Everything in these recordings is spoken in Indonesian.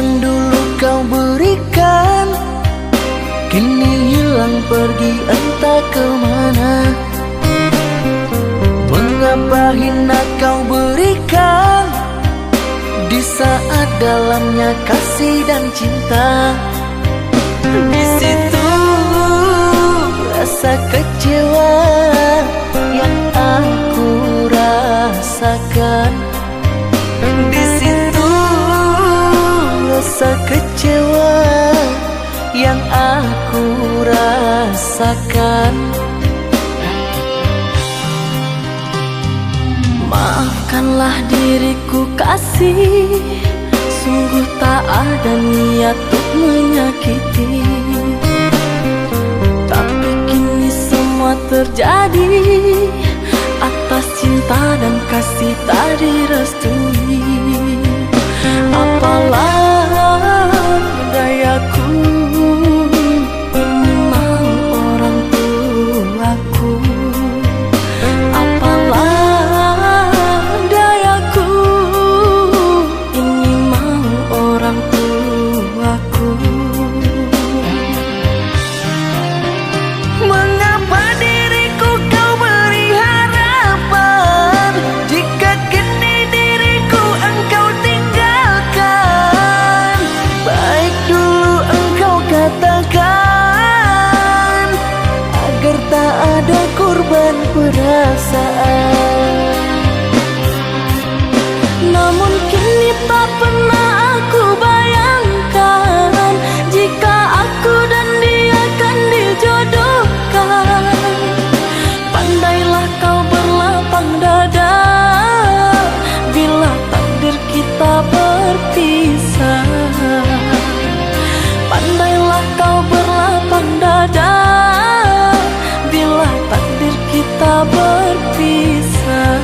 yang dulu kau berikan kini hilang pergi entah kemana. Mengapa hina kau berikan di saat dalamnya kasih dan cinta. Di situ rasa kecewa yang aku rasakan. Di situ rasa kecewa yang aku rasakan. Maafkanlah diriku kasih, sungguh tak ada niat untuk menyakiti. Tapi kini semua terjadi atas cinta dan kasih tak direstui. Apalah dayaku, ini mau orang tuaku. Apalah dayaku, ini mau orang tuaku. Mengapa diriku kau beri harapan jika kini diriku engkau tinggalkan? Baik dulu engkau katakan agar tak ada korban perasaan. Namun kini tak pernah aku bayangkan jika aku dan dia akan dijodohkan. Pandailah kau berlapang dada bila takdir kita berpisah. Pandailah kau berlapang dada bila takdir kita berpisah.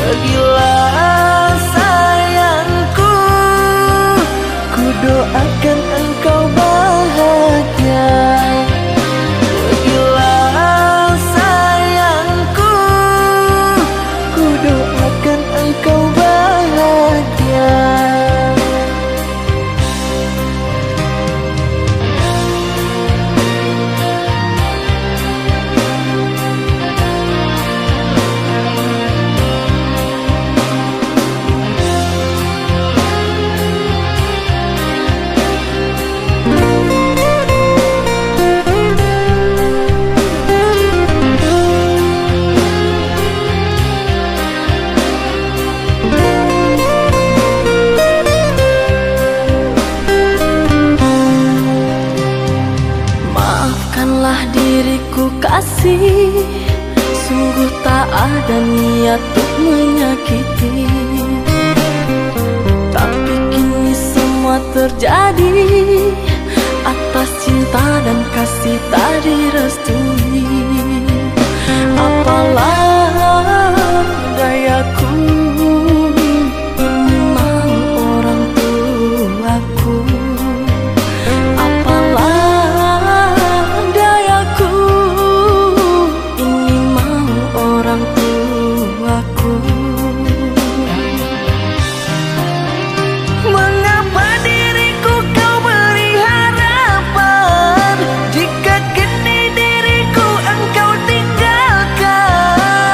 Pergilah sayangku, ku doakan engkau bahagia. Pergilah sayangku, ku doakan engkau bahagia. Maafkanlah diriku kasih, sungguh tak ada niat untuk menyakiti. Tapi kini semua terjadi atas cinta dan kasih tak direstui. Apalah dayaku, ini mau orang tuaku. Apalah dayaku, ini mau orang tuaku. Mengapa diriku kau beri harapan jika kini diriku engkau tinggalkan?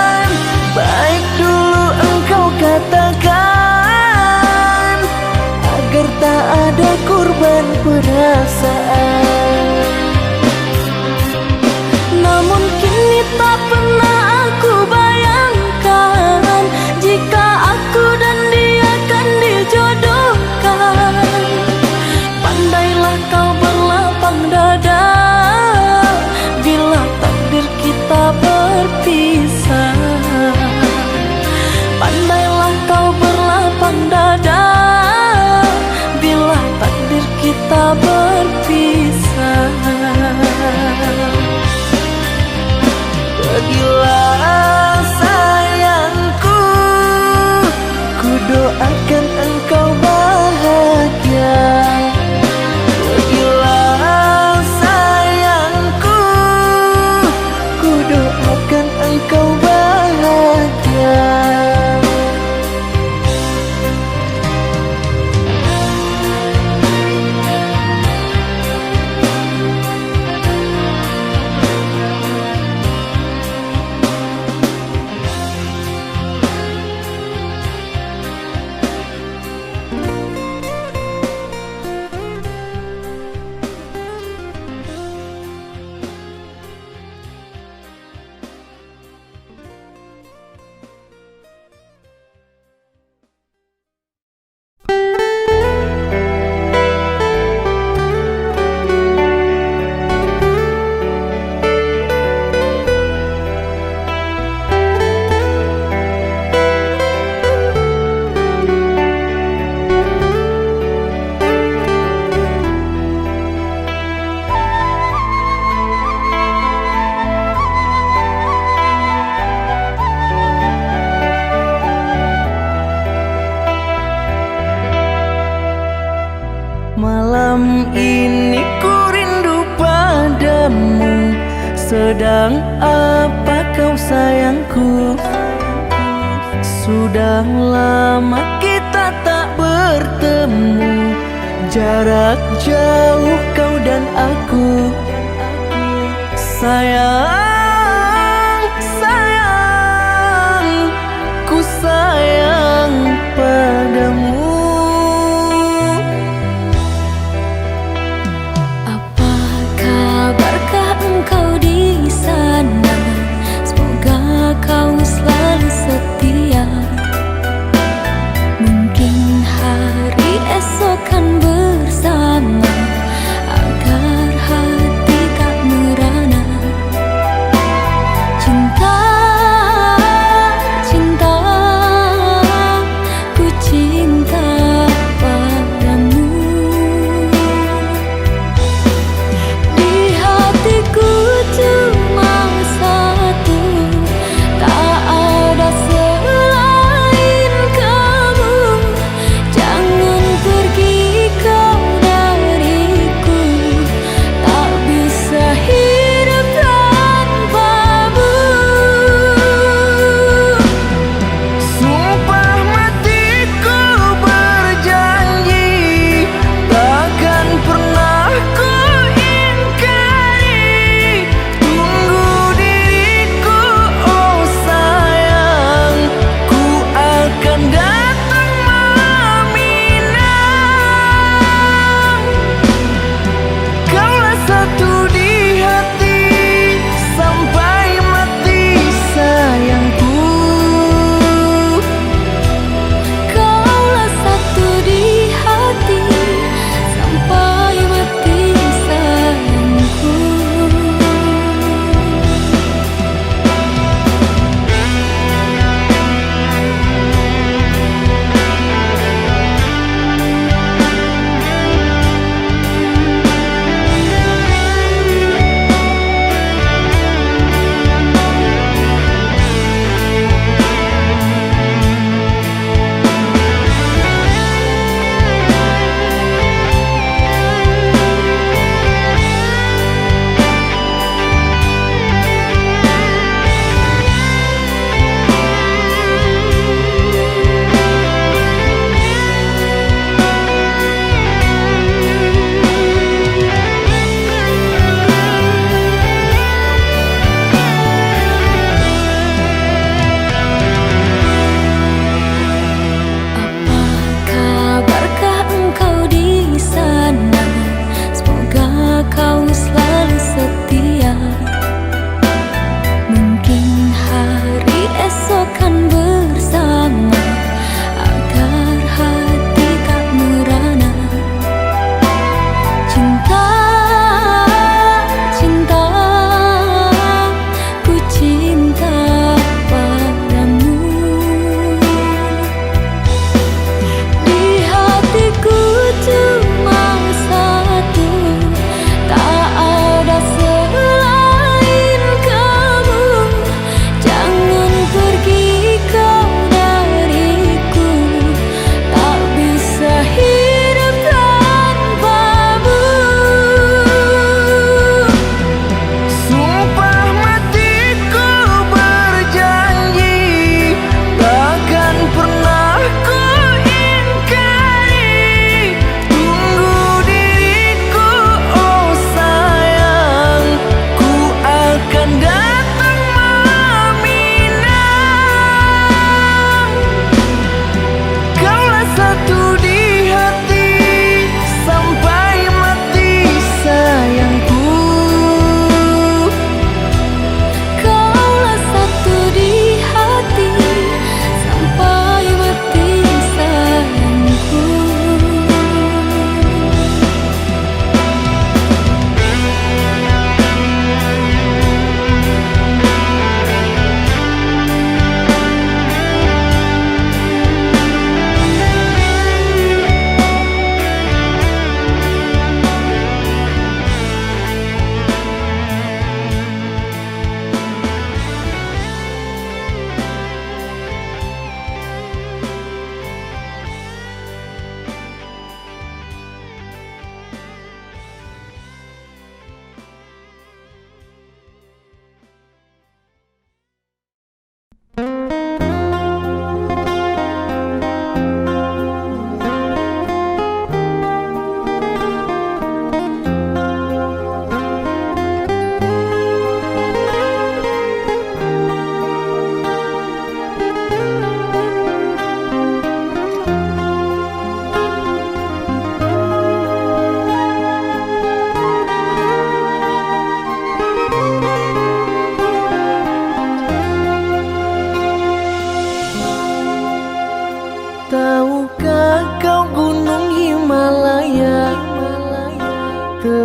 Sedang apa kau sayangku? Sudah lama kita tak bertemu, jarak jauh kau dan aku. Sayang, sayang, ku sayang padamu. Apa kabarkah engkau di sana? Semoga kau selalu setia. Mungkin hari esok kan bersama, agar hati tak merana.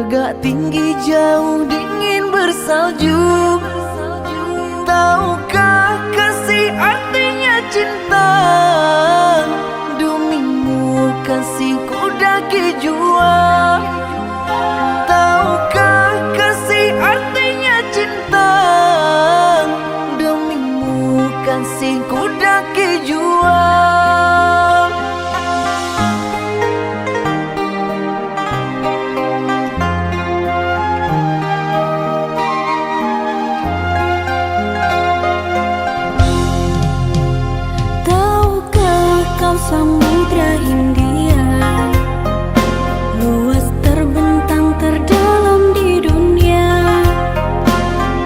Tegak tinggi jauh dingin bersalju. Tahukah kasih artinya cinta? Demimu kasihku daki jua. Tahukah kasih artinya cinta? Demimu kasihku daki jua. Samudra Hindia luas terbentang terdalam di dunia.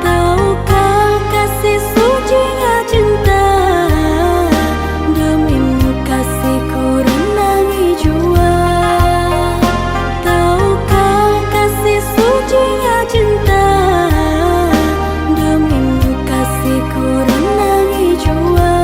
Tahukah kasih sucinya cinta? Demimu kasihku renangi jua. Tahukah kasih sucinya cinta? Demimu kasihku renangi jua.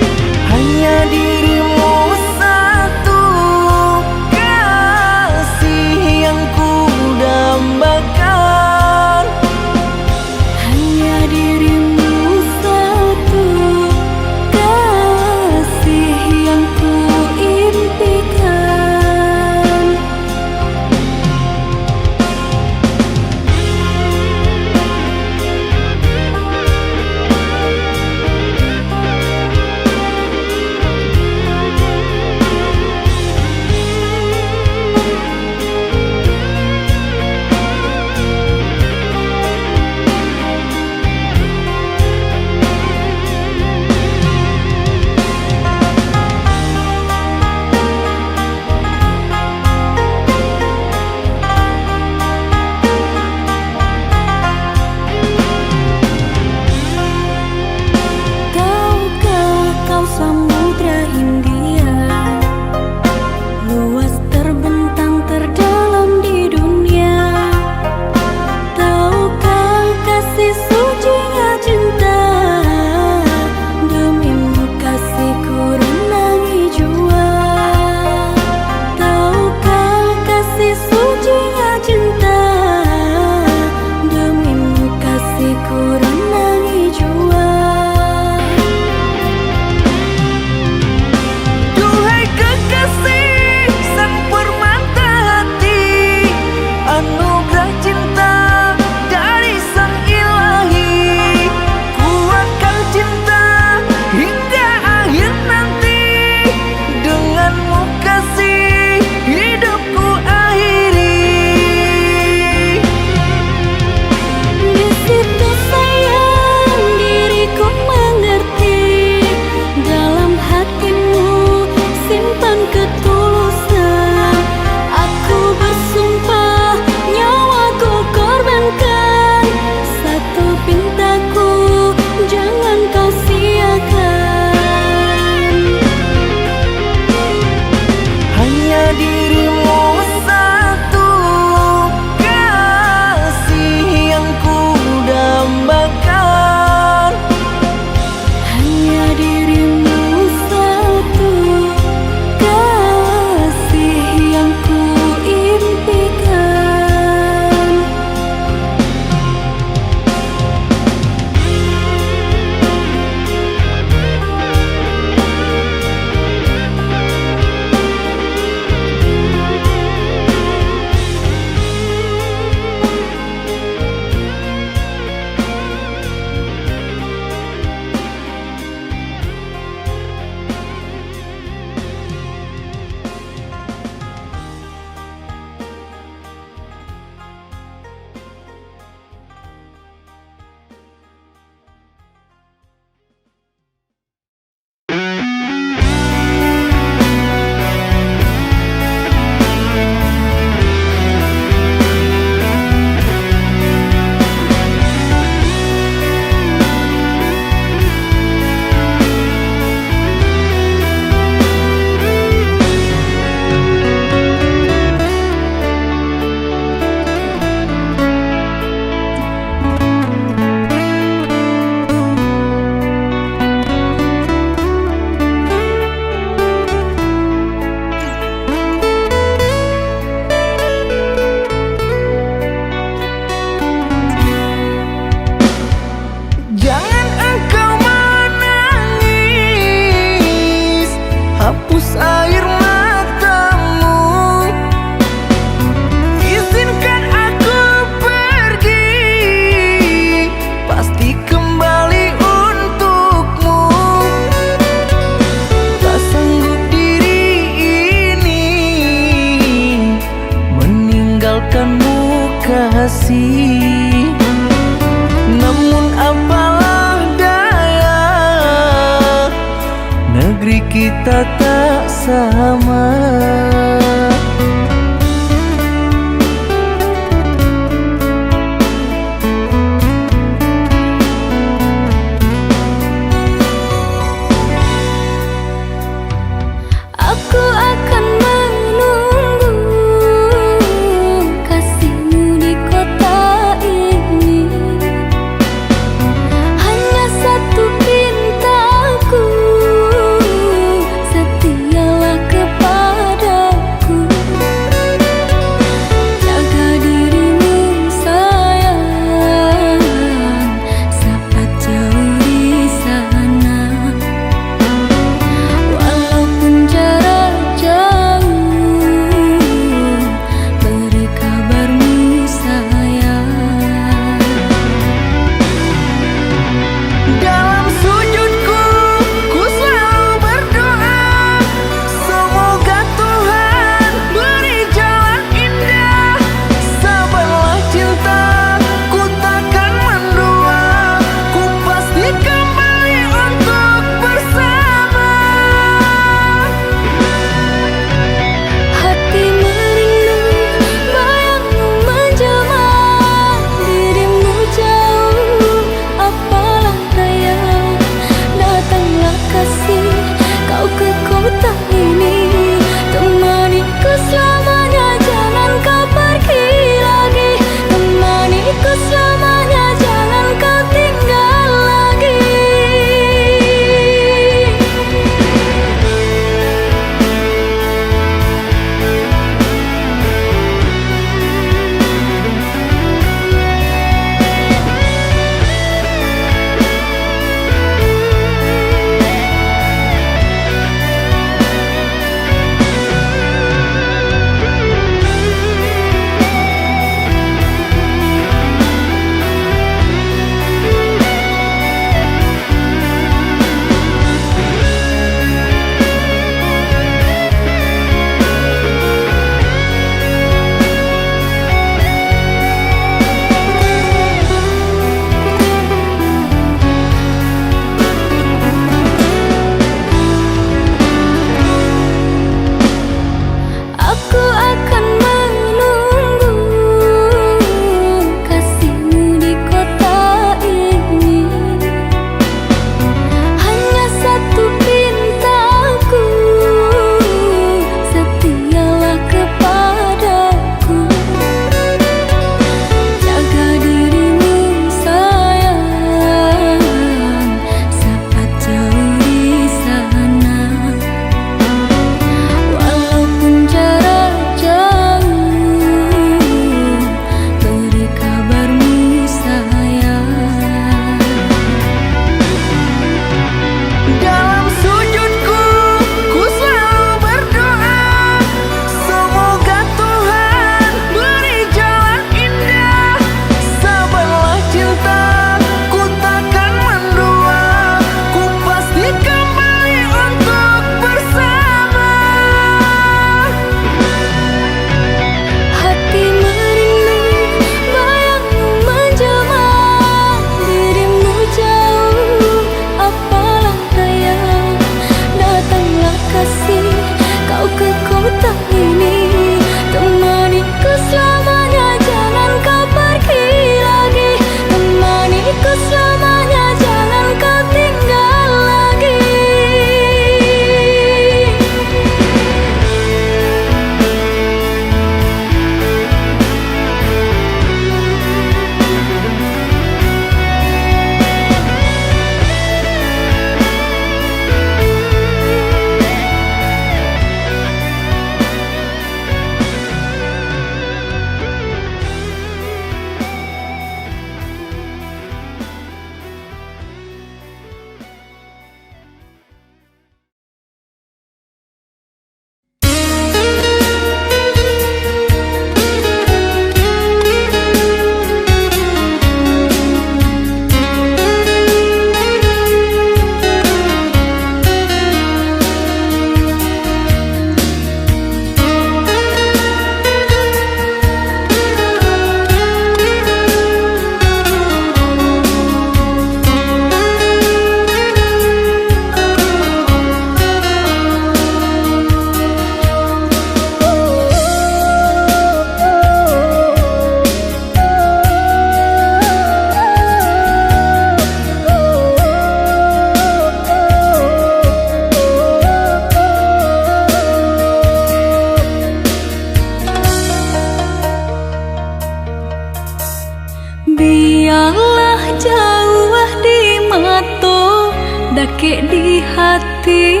jauh di mata, dake di hati.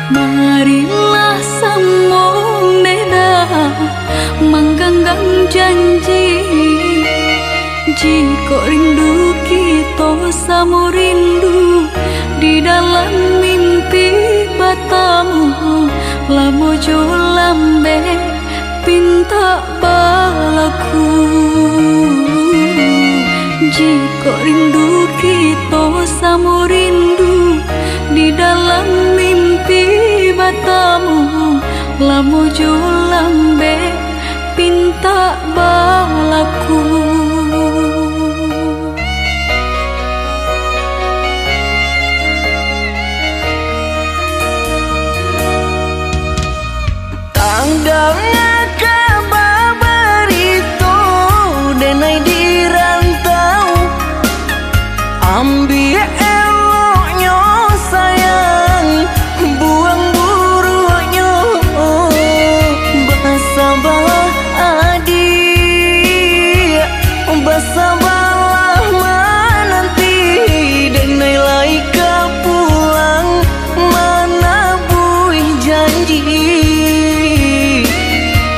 Marilah sambung neda mengganggang janji. Jika rindu kita sama rindu di dalam mimpi batamu, lamo jo lambe pinta balaku. Jika rindu kita sama rindu di dalam mimpi batamu, lamo jo lambe pinta balaku. Tangdangnya kabar itu denai di rantau, ambil eloknya sayang, buang buruknya. Bersabarlah adik, bersabarlah menanti, denai laika pulang mana buih janji.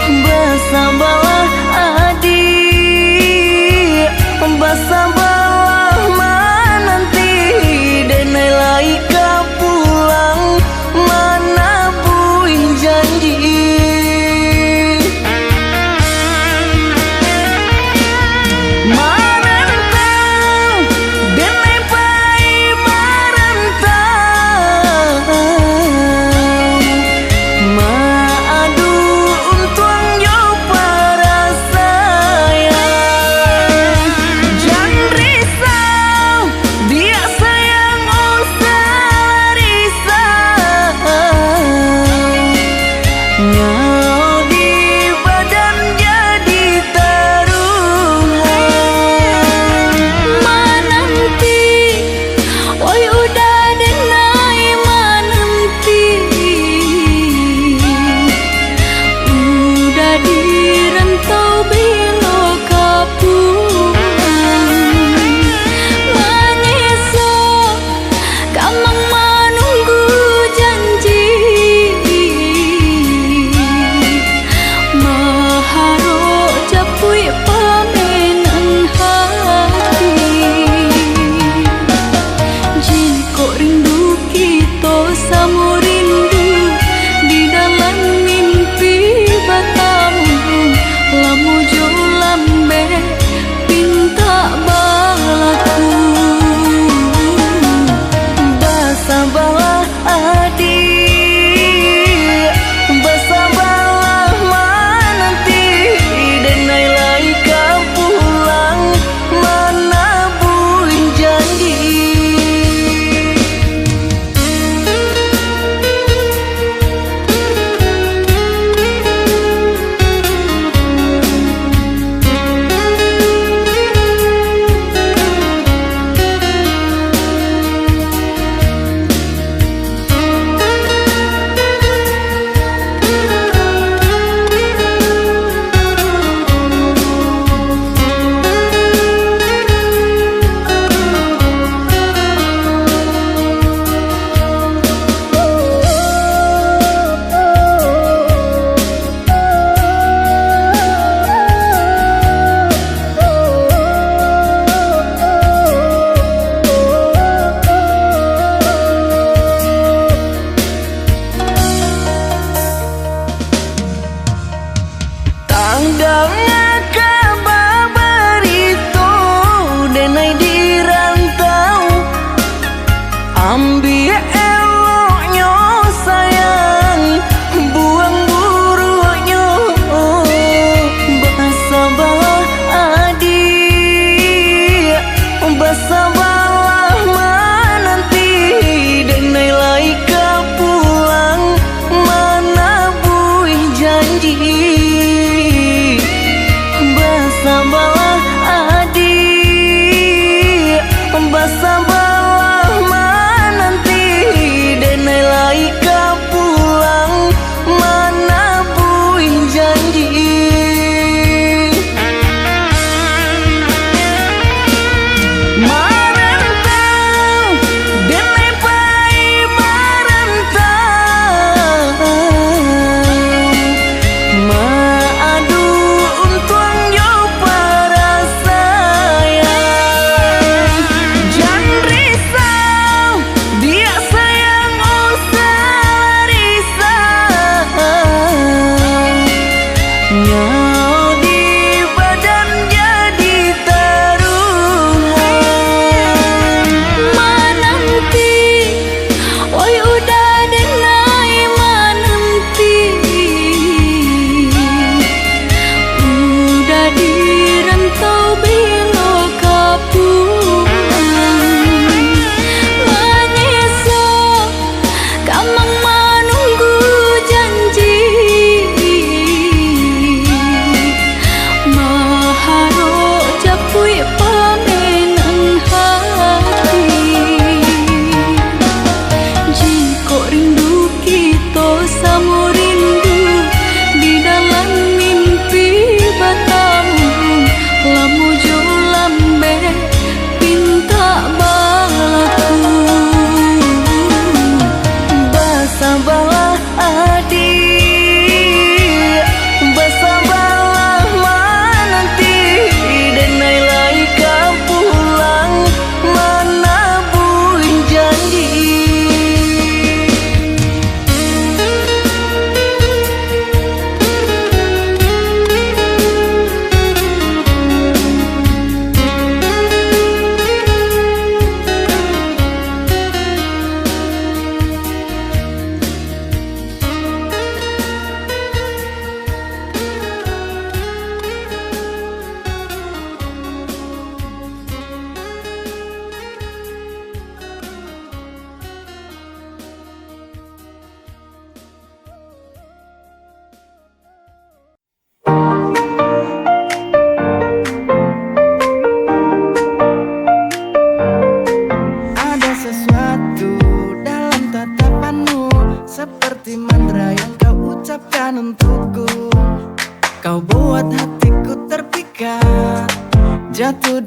Bersabarlah adik, bersabarlah menanti,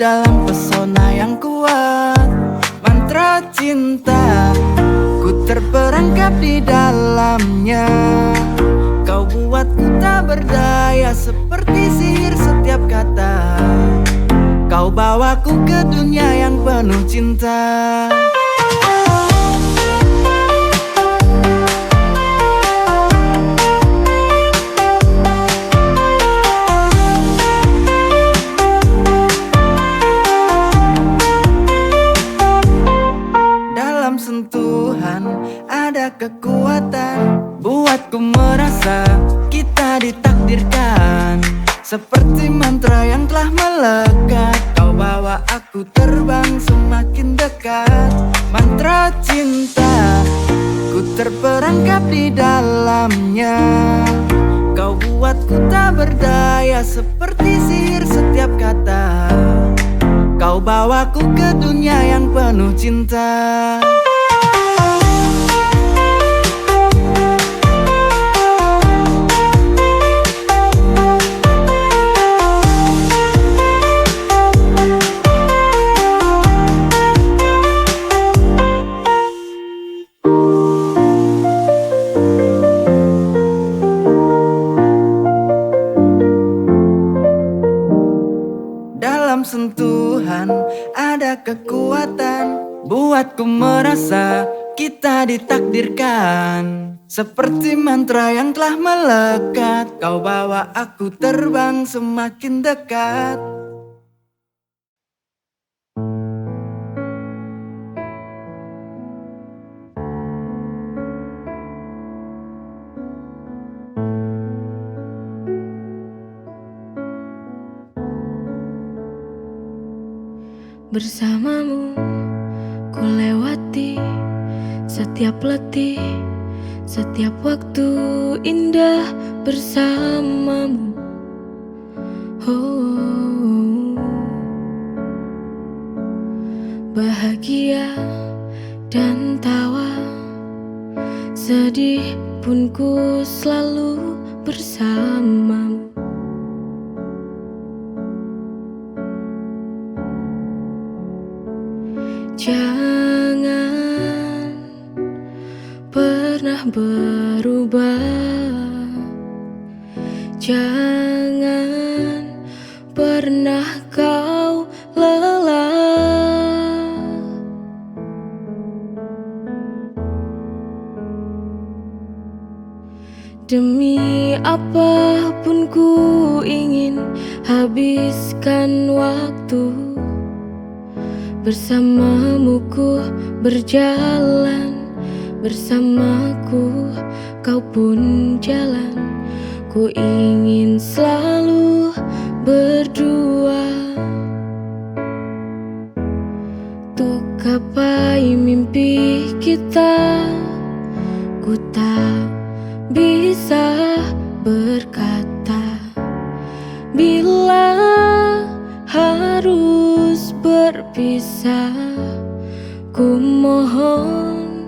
dalam pesona yang kuat. Mantra cinta, ku terperangkap di dalamnya. Kau buatku tak berdaya, seperti sihir setiap kata. Kau bawaku ke dunia yang penuh cinta. Dalam sentuhan ada kekuatan, buatku merasa kita ditakdirkan. Seperti mantra yang telah melekat, kau bawa aku terbang semakin dekat. Mantra cinta, ku terperangkap di dalamnya. Kau buatku tak berdaya, seperti sihir setiap kata. Kau bawaku ke dunia yang penuh cinta. Dalam sentuhan ada kekuatan, buatku merasa kita ditakdirkan. Seperti mantra yang telah melekat, kau bawa aku terbang semakin dekat. Bersamamu ku lewati setiap letih, setiap waktu indah bersamamu. Oh, bahagia dan tawa, sedih pun ku selalu bersamamu. Jangan pernah berubah, jangan pernah kau lelah. Demi apapun ku ingin habiskan waktu. Bersamamu ku berjalan, bersamaku kau pun jalan. Ku ingin selalu berdua, untuk gapai mimpi kita. Ku tak bisa berkata bila harus berpisah. Ku mohon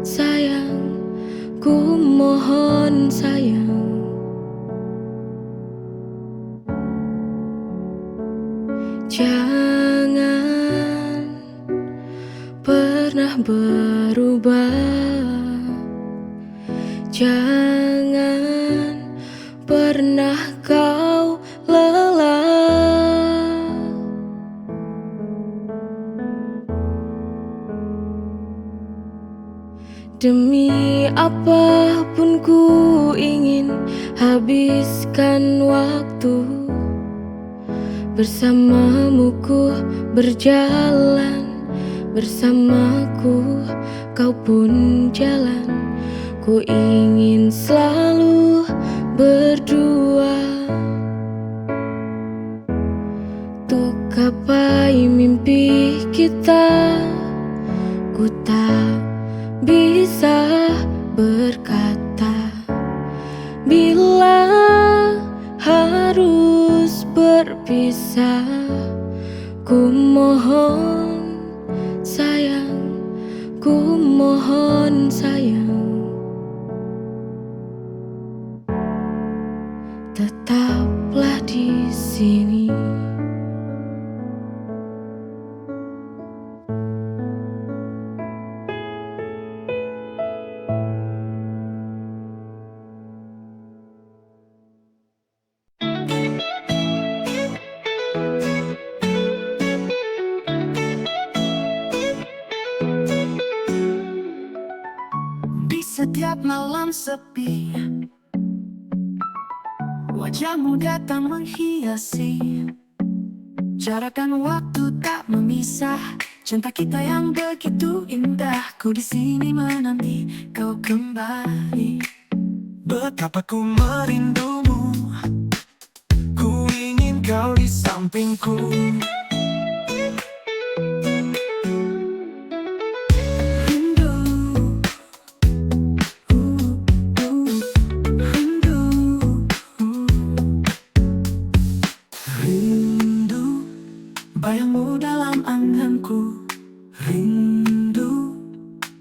sayang, ku mohon sayang. Jangan pernah berubah, jangan pernah kau lelah. Demi apapun ku ingin habiskan waktu. Bersamamu ku berjalan, bersamaku kau pun jalan. Ku ingin selalu berdua, untuk gapai mimpi kita. Ku tak bisa berkata bila harus berpisah. Ku mohon sayang, ku mohon sayang. Tetaplah di sini. setiap malam sepi. Wajahmu datang menghiasi. Jarak dan waktu tak memisah. Cinta kita yang begitu indah. Ku di sini menanti kau kembali. Betapa ku merindumu. Ku ingin kau di sampingku. Bayangmu dalam anganku. Rindu,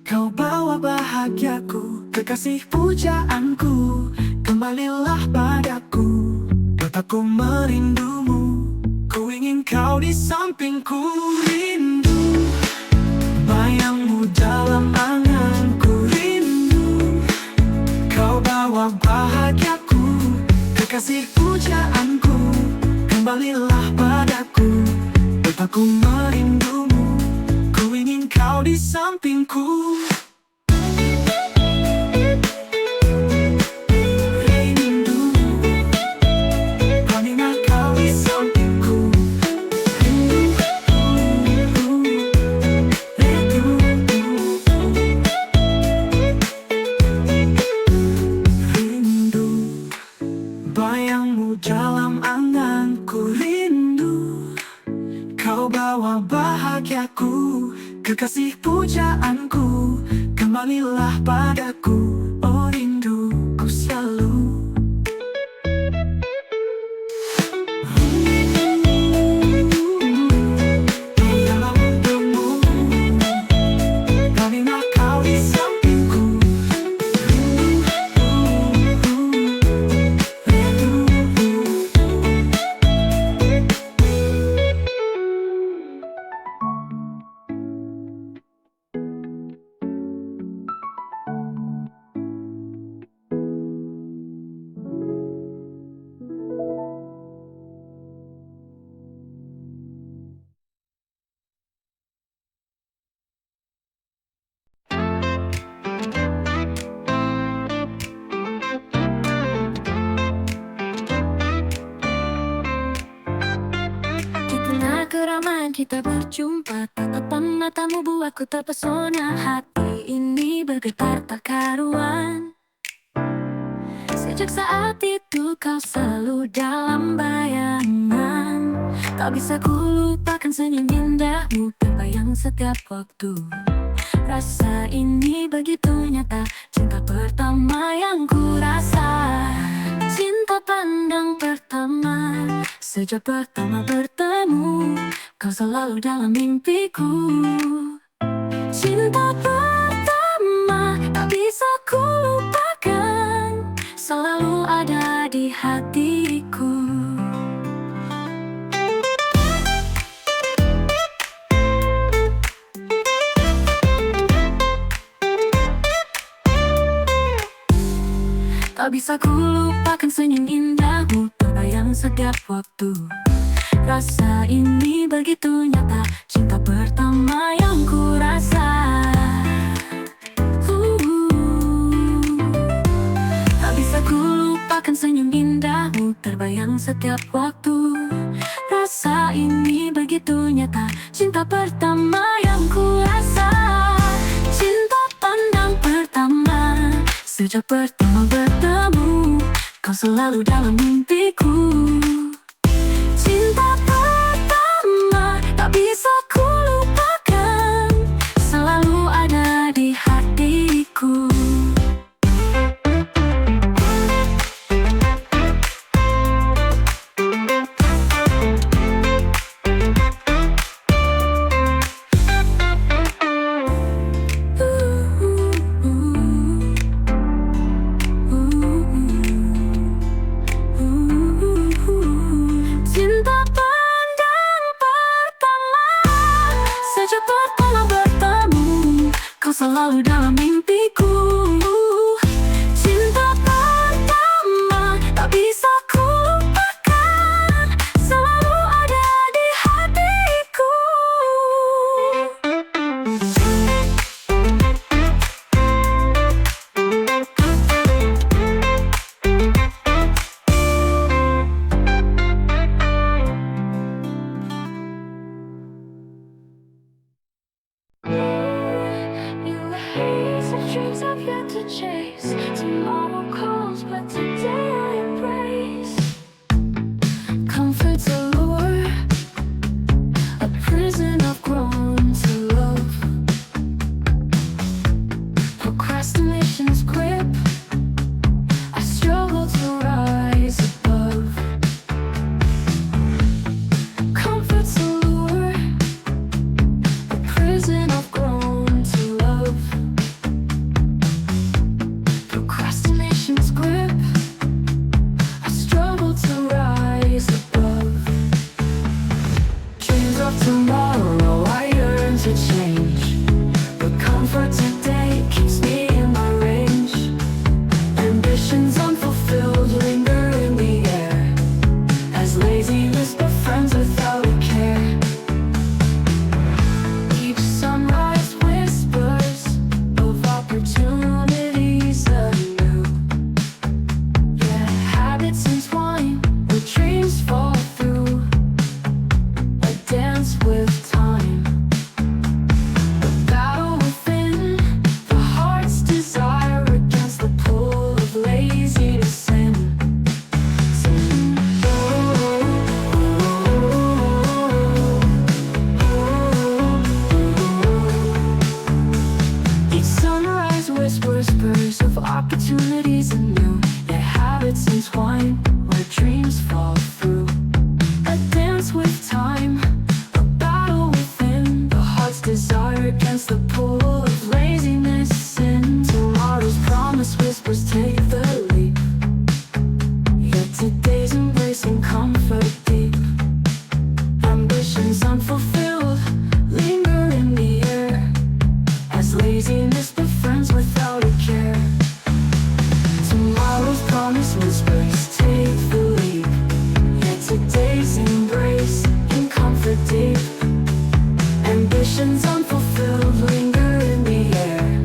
kau bawa bahagiaku, kekasih pujaanku. Kembalilah padaku. Betapa merindumu. Ku ingin kau di sampingku. Rindu, bayangmu dalam anganku. Rindu, kau bawa bahagiaku, kekasih pujaanku. Kembalilah padaku. Aku merindumu. Ku ingin kau di sampingku. Rindu, kau ingin kau di sampingku. Rindu, bayangmu dalam anganku. Rindu, kau bawa bahagiaku, kekasih pujaanku. Kembalilah padaku. Oh rinduku selalu. Dalam rindumu, kembalilah kau di sampingku. Keramaian kita berjumpa, tatapan matamu buatku terpesona. Hati ini bergetar tak karuan. Sejak saat itu kau selalu dalam bayangan. Tak bisa ku lupakan senyum indahmu, terbayang setiap waktu. Rasa ini begitu nyata, cinta pertama yang ku rasa. Cinta pandang pertama, sejak pertama bertemu, kau selalu dalam mimpiku. Cinta pertama tak bisa ku lupakan, selalu ada di hatiku. Tak bisa ku lupakan senyum indahmu, terbayang setiap waktu. Rasa ini begitu nyata, cinta pertama yang ku rasa. Tak bisa ku lupakan senyum indahmu, terbayang setiap waktu. Rasa ini begitu nyata, cinta pertama yang ku rasa. Cinta pandang pertama, sejak pertama bertemu, kau selalu dalam mimpiku. Cinta pertama tak bisa ku lupakan, selalu ada di hatiku. Selalu dalam mimpiku. Cinta pertama tak bisa ku lupakan, selalu ada di hatiku. chase. Tomorrow calls, but today I embrace. Comfort's a lure, a prison I've grown to love. Procrastination's grip, I struggle to rise above. Comfort's a lure, a prison I've grown to love. Procrastination's grip, I struggle to rise above. Dreams of tomorrow, I yearn to change, but comfort today keeps me in my range. Ambitions unfulfilled linger in the air, as laziness befriends without a care. Each sunrise whispers of opportunities anew. Yeah, habits entwine where dreams fall through. A dance with time, a battle within, the heart's desire against the pull of lazy to sin. Each sunrise whispers spurs of opportunities anew. Yeah, habits entwine where dreams fall through. A dance with time, a battle within, the heart's desire against the pull of laziness, sin. Tomorrow's promise whispers take the leap, yet today's embracing comfort deep. Ambitions unfulfilled linger in the air, as laziness befriends without a care. Tomorrow's promise whispers take the leap, yet today's embrace in comfort deep. Ambitions unfulfilled linger in the air,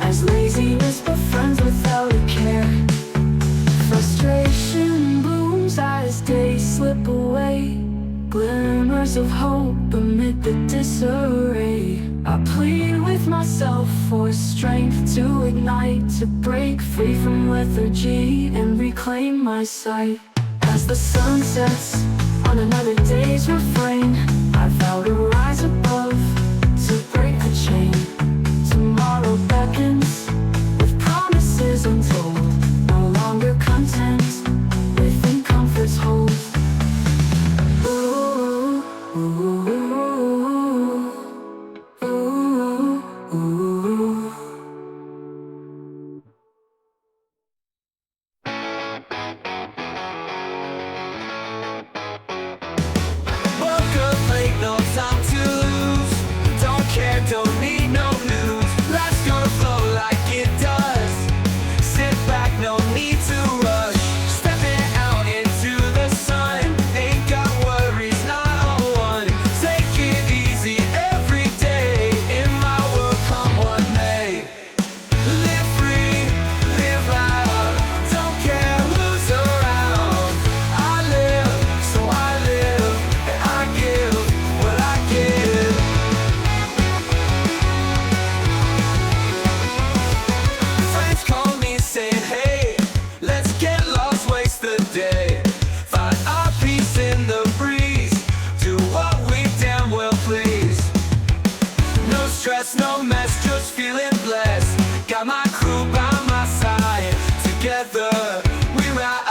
as laziness befriends without a care. Frustration blooms as days slip away, glimmers of hope amid the disarray. I plead with myself for strength to ignite, to break free from lethargy and reclaim my sight. As the sun sets on another day's refrain, I vow to rise above, to break the chain. Tomorrow beckons with promises untold, no longer content within comfort's hold. Ooh, ooh, ooh, ooh, ooh. Woke up late, no time to lose. Don't care, don't need no news. Life's gonna flow like it does. Sit back, no need to rush. Stepping out into the sun. Ain't got worries, not on one. Take it easy every day. In my world, come what may. Live free, live loud. Don't care who's around. I live, so I live, and I give what I give. Friends call me saying, hey, let's get lost, waste the day. Find our peace in the breeze. Do what we damn well please. No stress, no mess, just feeling blessed. Got my crew by my side. Together we ride.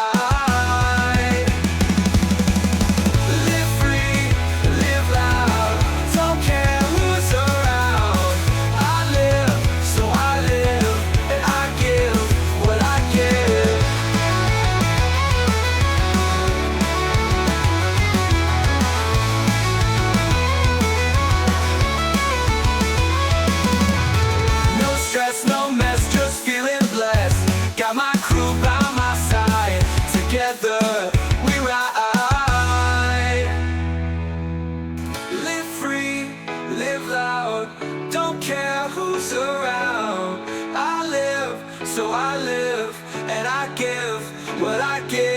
Live free, live loud. Don't care who's around. I live, so I live, and I give what I give. No stress, no mess, just feeling blessed. Got my crew by my side. Together we ride. Live free, live loud. Don't care who's around. I live, so I live, and I give what I give.